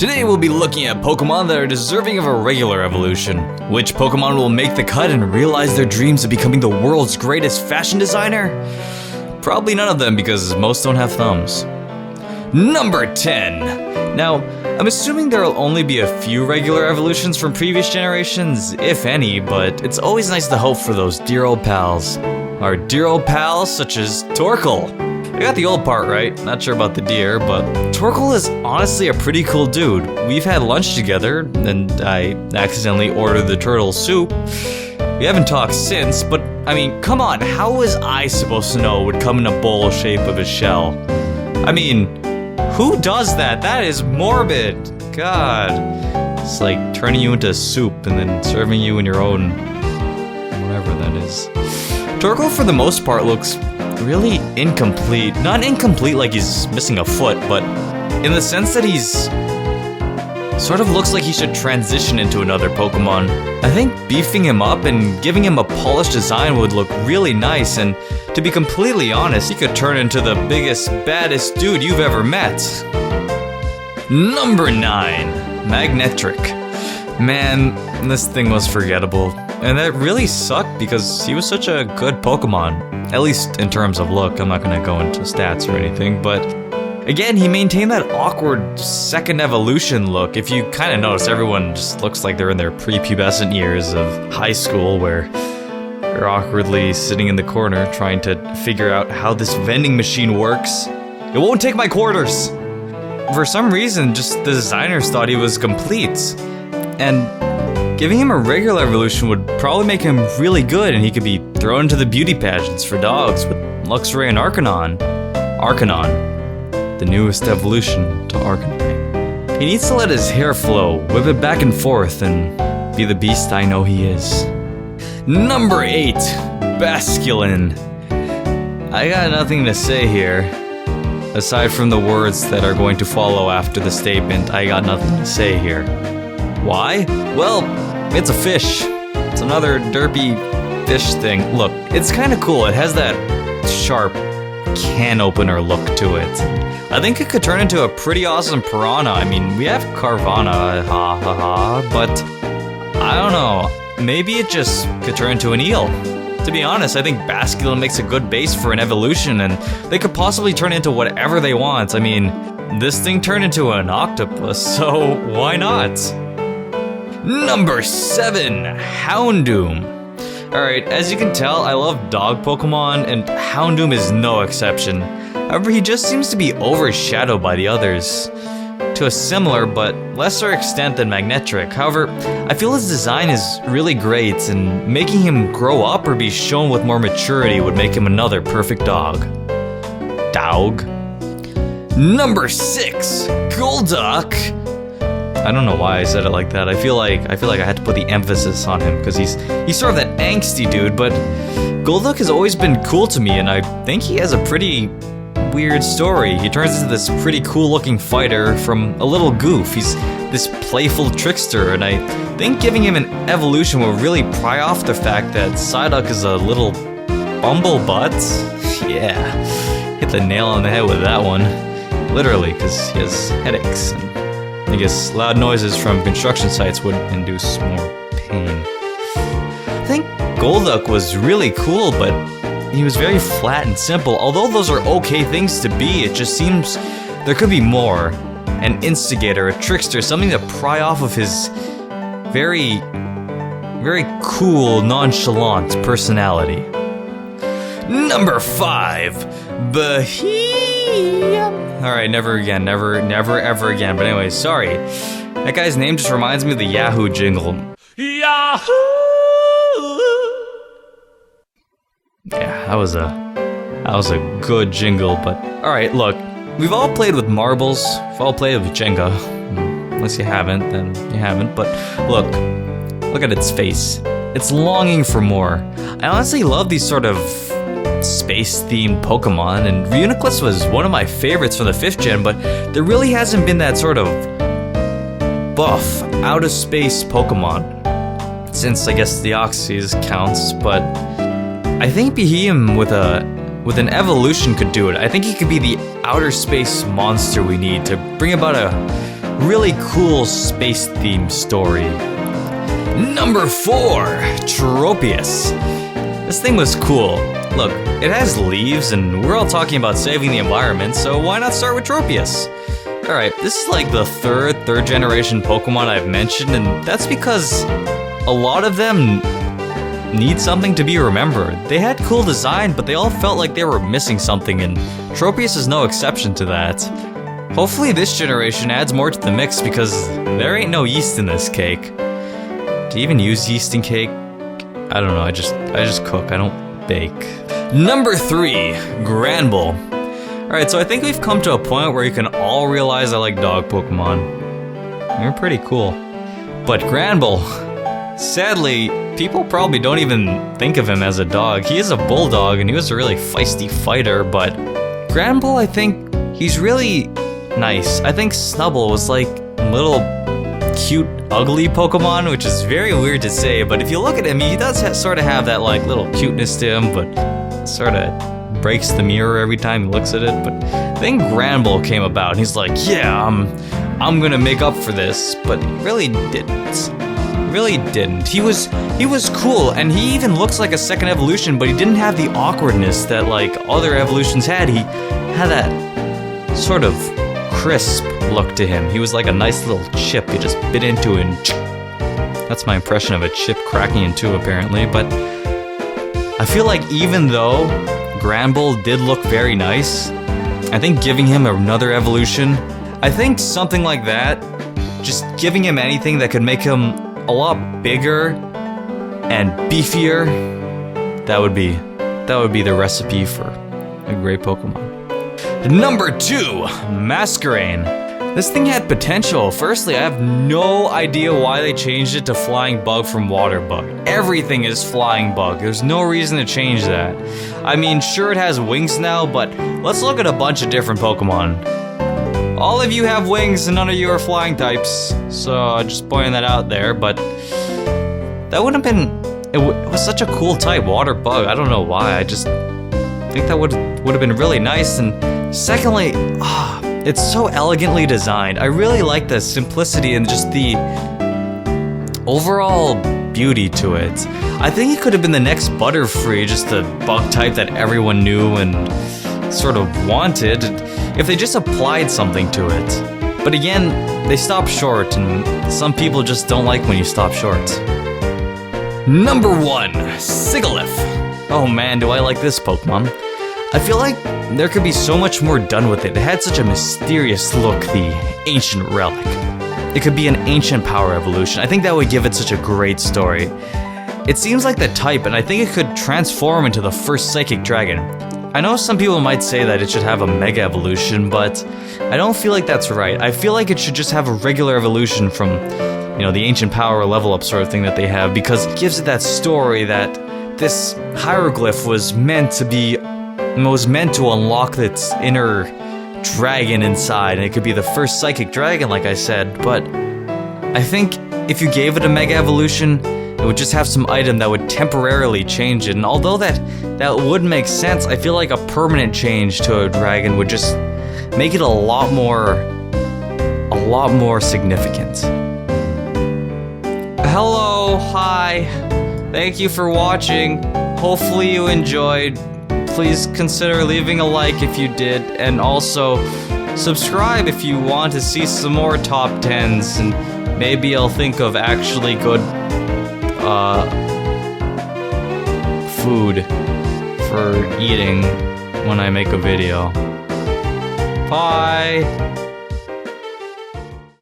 Today we'll be looking at Pokemon that are deserving of a regular evolution. Which Pokemon will make the cut and realize their dreams of becoming the world's greatest fashion designer? Probably none of them because most don't have thumbs. Number 10. Now, I'm assuming there'll only be a few regular evolutions from previous generations, if any, but it's always nice to hope for those dear old pals. Our dear old pals such as Torkoal. I got the old part right, not sure about the deer, but Torkoal is honestly a pretty cool dude. We've had lunch together, and I accidentally ordered the turtle soup. We haven't talked since, but I mean, come on, how was I supposed to know it would come in a bowl shape of a shell? I mean, who does that? That is morbid. God. It's like turning you into soup and then serving you in your own whatever that is. Torkoal for the most part looks really incomplete. Not incomplete like he's missing a foot, but in the sense that he's sort of looks like he should transition into another Pokemon. I think beefing him up and giving him a polished design would look really nice, and to be completely honest, he could turn into the biggest, baddest dude you've ever met. Number 9. Magnetric. Man, this thing was forgettable. And that really sucked because he was such a good Pokemon. At least in terms of look. I'm not gonna go into stats or anything, but again, he maintained that awkward second evolution look. If you kind of notice, everyone just looks like they're in their prepubescent years of high school where they're awkwardly sitting in the corner trying to figure out how this vending machine works. It won't take my quarters! For some reason, just the designers thought he was complete. And giving him a regular evolution would probably make him really good, and he could be thrown into the beauty pageants for dogs with Luxray and Arcanine. Arcanine, the newest evolution to Arcanine. He needs to let his hair flow, whip it back and forth, and be the beast I know he is. Number 8. Bascule. I got nothing to say here. Aside from the words that are going to follow after the statement, I got nothing to say here. Why? Well, it's a fish. It's another derpy fish thing. Look, it's kind of cool. It has that sharp can opener look to it. I think it could turn into a pretty awesome piranha. I mean, we have Carvana, but I don't know. Maybe it just could turn into an eel. To be honest, I think Bascule makes a good base for an evolution, and they could possibly turn into whatever they want. I mean, this thing turned into an octopus, so why not? Number 7. Houndoom. Alright, as you can tell, I love dog Pokemon, and Houndoom is no exception. However, he just seems to be overshadowed by the others, to a similar but lesser extent than Magnetric. However, I feel his design is really great, and making him grow up or be shown with more maturity would make him another perfect dog. Dog. Number 6. Golduck. I don't know why I said it like that. I feel like I had to put the emphasis on him because he's sort of that angsty dude, but Golduck has always been cool to me, and I think he has a pretty weird story. He turns into this pretty cool looking fighter from a little goof. He's this playful trickster, and I think giving him an evolution will really pry off the fact that Psyduck is a little bumblebutt. Yeah, hit the nail on the head with that one. Literally, because he has headaches. And I guess loud noises from construction sites would induce more pain. I think Golduck was really cool, but he was very flat and simple. Although those are okay things to be, it just seems there could be more. An instigator, a trickster, something to pry off of his very, very cool, nonchalant personality. Number 5. Behem. Alright, never again, never ever again. But anyways, sorry. That guy's name just reminds me of the Yahoo jingle. Yahoo! Yeah, that was a good jingle, but alright, look. We've all played with marbles, we've all played with Jenga. Unless you haven't, then you haven't, but look at its face. It's longing for more. I honestly love these sort of space-themed Pokemon, and Reuniclus was one of my favorites from the 5th gen, but there really hasn't been that sort of buff, out-of-space Pokemon since, I guess, the Deoxys counts, but I think Behem with an evolution could do it. I think he could be the outer space monster we need to bring about a really cool space-themed story. Number 4, Tropius. This thing was cool. Look, it has leaves, and we're all talking about saving the environment, so why not start with Tropius? Alright, this is like the third generation Pokemon I've mentioned, and that's because a lot of them need something to be remembered. They had cool design, but they all felt like they were missing something, and Tropius is no exception to that. Hopefully this generation adds more to the mix, because there ain't no yeast in this cake. Do you even use yeast in cake? I don't know, I just cook, I don't bake. Number 3, Grandal. Alright, so I think we've come to a point where you can all realize I like dog Pokemon. They're pretty cool. But Grandal, sadly, people probably don't even think of him as a dog. He is a bulldog, and he was a really feisty fighter, but Grandal, I think, he's really nice. I think Snubbull was like a little cute, ugly Pokemon, which is very weird to say, but if you look at him, he does sort of have that like little cuteness to him, but sort of breaks the mirror every time he looks at it. But then Grandal came about, and he's like, yeah, I'm gonna make up for this, but he really didn't. He was cool, and he even looks like a second evolution, but he didn't have the awkwardness that like other evolutions had. He had that sort of crisp look to him. He was like a nice little chip you just bit into, and that's my impression of a chip cracking in two, apparently. But I feel like even though Grandal did look very nice, I think giving him another evolution, I think something like that, just giving him anything that could make him a lot bigger and beefier, that would be the recipe for a great Pokemon. Number 2, Masquerade. This thing had potential. Firstly, I have no idea why they changed it to Flying Bug from Water Bug. Everything is Flying Bug. There's no reason to change that. I mean, sure it has wings now, but let's look at a bunch of different Pokemon. All of you have wings and none of you are flying types, so just pointing that out there, but that would have been, it was such a cool type, Water Bug. I don't know why, I just think that would have been really nice. And secondly, it's so elegantly designed. I really like the simplicity and just the overall beauty to it. I think it could have been the next Butterfree, just the bug type that everyone knew and sort of wanted, if they just applied something to it. But again, they stopped short, and some people just don't like when you stop short. Number 1, Sigilyph. Oh man, do I like this Pokemon. I feel like there could be so much more done with it. It had such a mysterious look, the ancient relic. It could be an ancient power evolution. I think that would give it such a great story. It seems like the type, and I think it could transform into the first psychic dragon. I know some people might say that it should have a mega evolution, but I don't feel like that's right. I feel like it should just have a regular evolution from, you know, the ancient power level up sort of thing that they have, because it gives it that story that this hieroglyph was meant to unlock its inner dragon inside, and it could be the first psychic dragon, like I said. But I think if you gave it a mega evolution, it would just have some item that would temporarily change it. And although that would make sense, I feel like a permanent change to a dragon would just make it a lot more significant. Hello, hi, thank you for watching. Hopefully you enjoyed. Please consider leaving a like if you did, and also subscribe if you want to see some more top 10s, and maybe I'll think of actually good food for eating when I make a video. Bye!